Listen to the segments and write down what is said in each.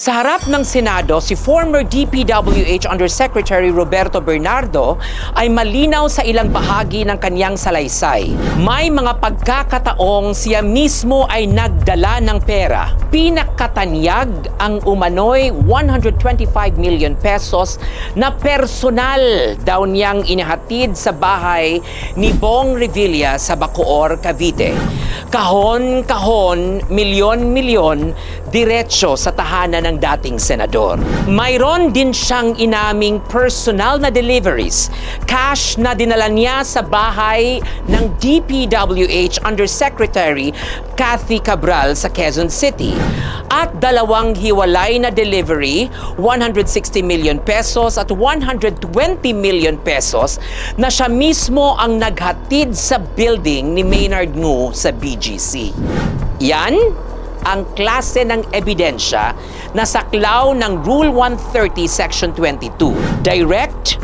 Sa harap ng Senado, si former DPWH Undersecretary Roberto Bernardo ay malinaw sa ilang bahagi ng kanyang salaysay. May mga pagkakataong siya mismo ay nagdala ng pera. Pinakatanyag ang umano'y 125 million pesos na personal daw niyang inihatid sa bahay ni Bong Revilla sa Bacoor, Cavite. Kahon-kahon, milyon-milyon, diretso sa tahanan ng dating senador. Mayroon din siyang inaming personal na deliveries, cash na dinala niya sa bahay ng DPWH Undersecretary Cathy Cabral sa Quezon City. At dalawang hiwalay na delivery, 160 million pesos at 120 million pesos na siya mismo ang naghatid sa building ni Maynard Ngu sa BGC. Yan ang klase ng ebidensya na saklaw ng Rule 130 Section 22. Direct,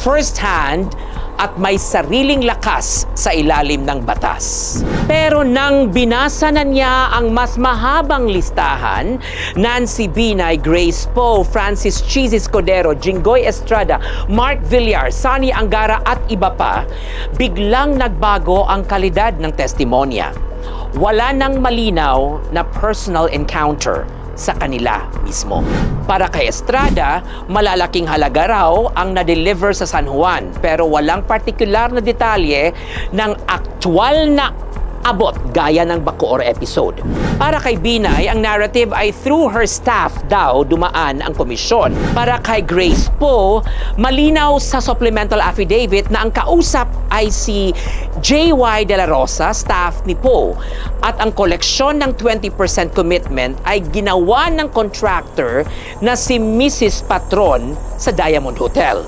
first-hand, at may sariling lakas sa ilalim ng batas. Pero nang binasa na niya ang mas mahabang listahan, Nancy Binay, Grace Poe, Francis Cheese Escudero, Jinggoy Estrada, Mark Villar, Sonny Angara at iba pa, biglang nagbago ang kalidad ng testimonya. Wala nang malinaw na personal encounter sa kanila mismo. Para kay Estrada, malalaking halaga raw ang na-deliver sa San Juan pero walang partikular na detalye ng aktwal na abot gaya ng Bacoor episode. Para kay Binay, ang narrative ay through her staff daw dumaan ang komisyon. Para kay Grace Poe, malinaw sa supplemental affidavit na ang kausap ay si J.Y. De La Rosa, staff ni Poe. At ang koleksyon ng 20% commitment ay ginawa ng contractor na si Mrs. Patron sa Diamond Hotel.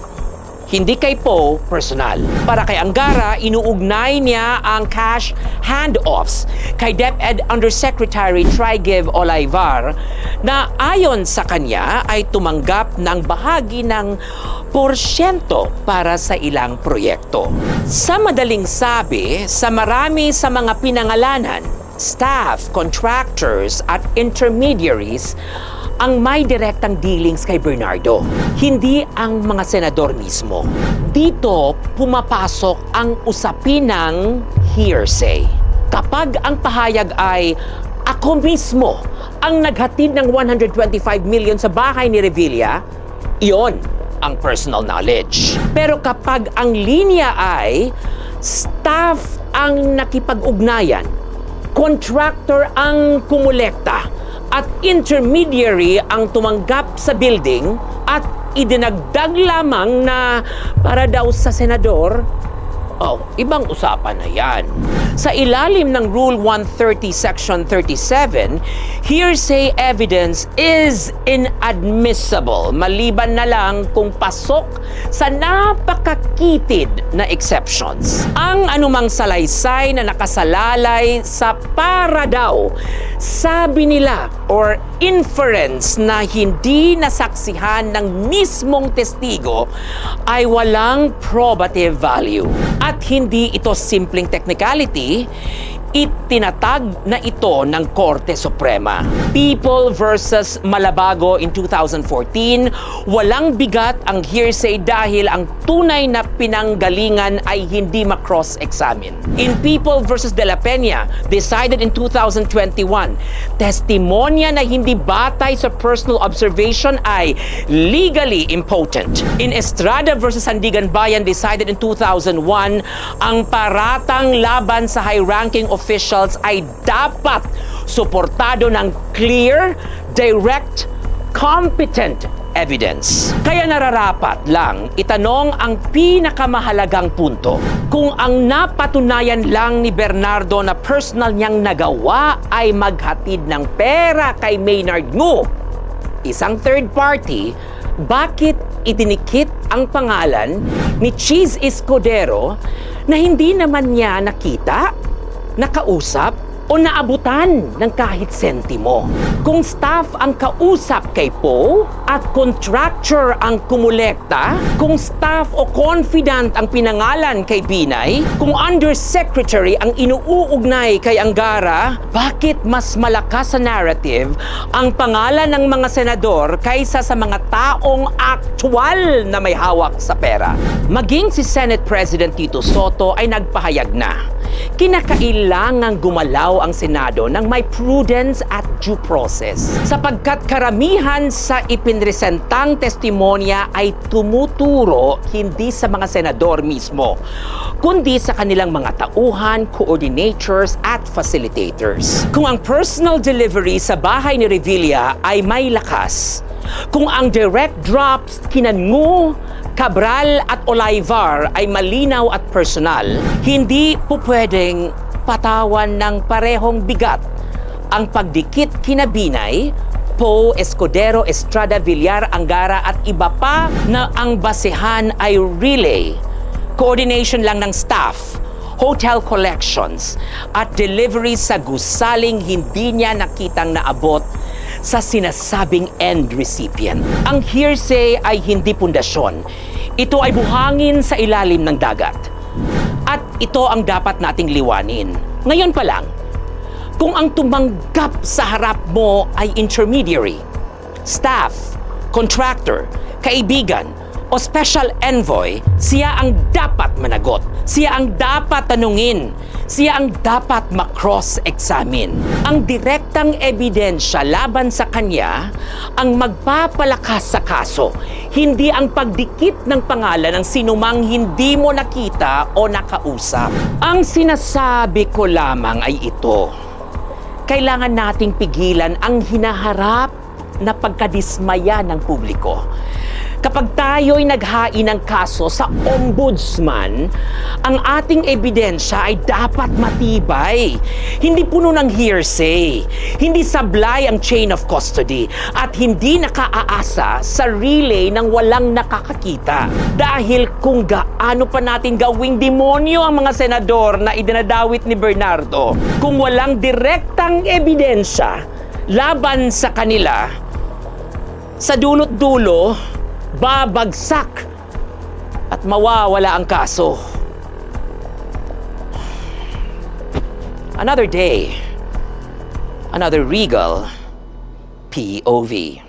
Hindi kay Poe personal. Para kay Angara, inuugnay niya ang cash handoffs kay DepEd Undersecretary Trigiv Olaivar na ayon sa kanya ay tumanggap ng bahagi ng porsyento para sa ilang proyekto. Sa madaling sabi, sa marami sa mga pinangalanan, staff, contractors at intermediaries ang may direktang dealings kay Bernardo, hindi ang mga senador mismo. Dito pumapasok ang usapin ng hearsay. Kapag ang pahayag ay ako mismo ang naghatid ng 125 million sa bahay ni Revilla, iyon ang personal knowledge. Pero kapag ang linya ay staff ang nakipag-ugnayan, contractor ang kumulekta, at intermediary ang tumanggap sa building at idinagdag lamang na para daw sa senador, ibang usapan na yan. Sa ilalim ng Rule 130 Section 37, hearsay evidence is inadmissible maliban na lang kung pasok sa napakakitid na exceptions. Ang anumang salaysay na nakasalalay sa para daw, sabi nila, or inference na hindi nasaksihan ng mismong testigo ay walang probative value. At hindi ito simpleng technicality, itinatag na ito ng Korte Suprema. People versus Malabago in 2014, walang bigat ang hearsay dahil ang tunay na pinanggalingan ay hindi ma-cross-examine. In People versus De La Peña, decided in 2021, testimonya na hindi batay sa personal observation ay legally impotent. In Estrada versus Sandigan Bayan, decided in 2001, ang paratang laban sa high-ranking officials ay dapat suportado ng clear, direct, competent evidence. Kaya nararapat lang itanong ang pinakamahalagang punto. Kung ang napatunayan lang ni Bernardo na personal niyang nagawa ay maghatid ng pera kay Maynard Ngu, isang third party, bakit itinikit ang pangalan ni Cheese Escudero na hindi naman niya nakita, nakausap, o naabutan ng kahit sentimo. Kung staff ang kausap kay Poe at contractor ang kumulekta, kung staff o confidant ang pinangalan kay Binay, kung undersecretary ang inuugnay kay Angara, bakit mas malakas sa narrative ang pangalan ng mga senador kaysa sa mga taong aktwal na may hawak sa pera? Maging si Senate President Tito Soto ay nagpahayag na kinakailangang gumalaw ang Senado ng may prudence at due process sapagkat karamihan sa ipinresentang testimonya ay tumuturo hindi sa mga senador mismo, kundi sa kanilang mga tauhan, coordinators at facilitators. Kung ang personal delivery sa bahay ni Revilla ay may lakas, kung ang direct drops kina Ngu, Cabral at Olaivar ay malinaw at personal, hindi po pwedeng patawan ng parehong bigat ang pagdikit kina Binay, Poe, Escudero, Estrada, Villar, Angara at iba pa na ang basehan ay relay, coordination lang ng staff, hotel collections at delivery sa gusaling hindi niya nakitang naabot sa sinasabing end recipient. Ang hearsay ay hindi pundasyon. Ito ay buhangin sa ilalim ng dagat. At ito ang dapat nating liwanin. Ngayon pa lang, kung ang tumanggap sa harap mo ay intermediary, staff, contractor, kaibigan, o special envoy, siya ang dapat managot. Siya ang dapat tanungin. Siya ang dapat ma-cross-examine. Ang direktang ebidensya laban sa kanya ang magpapalakas sa kaso, hindi ang pagdikit ng pangalan ng sinumang hindi mo nakita o nakausap. Ang sinasabi ko lamang ay ito. Kailangan nating pigilan ang hinaharap na pagkadismaya ng publiko. Kapag tayo'y naghain ng kaso sa ombudsman, ang ating ebidensya ay dapat matibay. Hindi puno ng hearsay, hindi sablay ang chain of custody, at hindi nakaaasa sa relay ng walang nakakakita. Dahil kung gaano pa natin gawing demonyo ang mga senador na idinadawit ni Bernardo, kung walang direktang ebidensya laban sa kanila, sa dulot-dulo, babagsak at mawawala ang kaso. Another day, another Regal POV.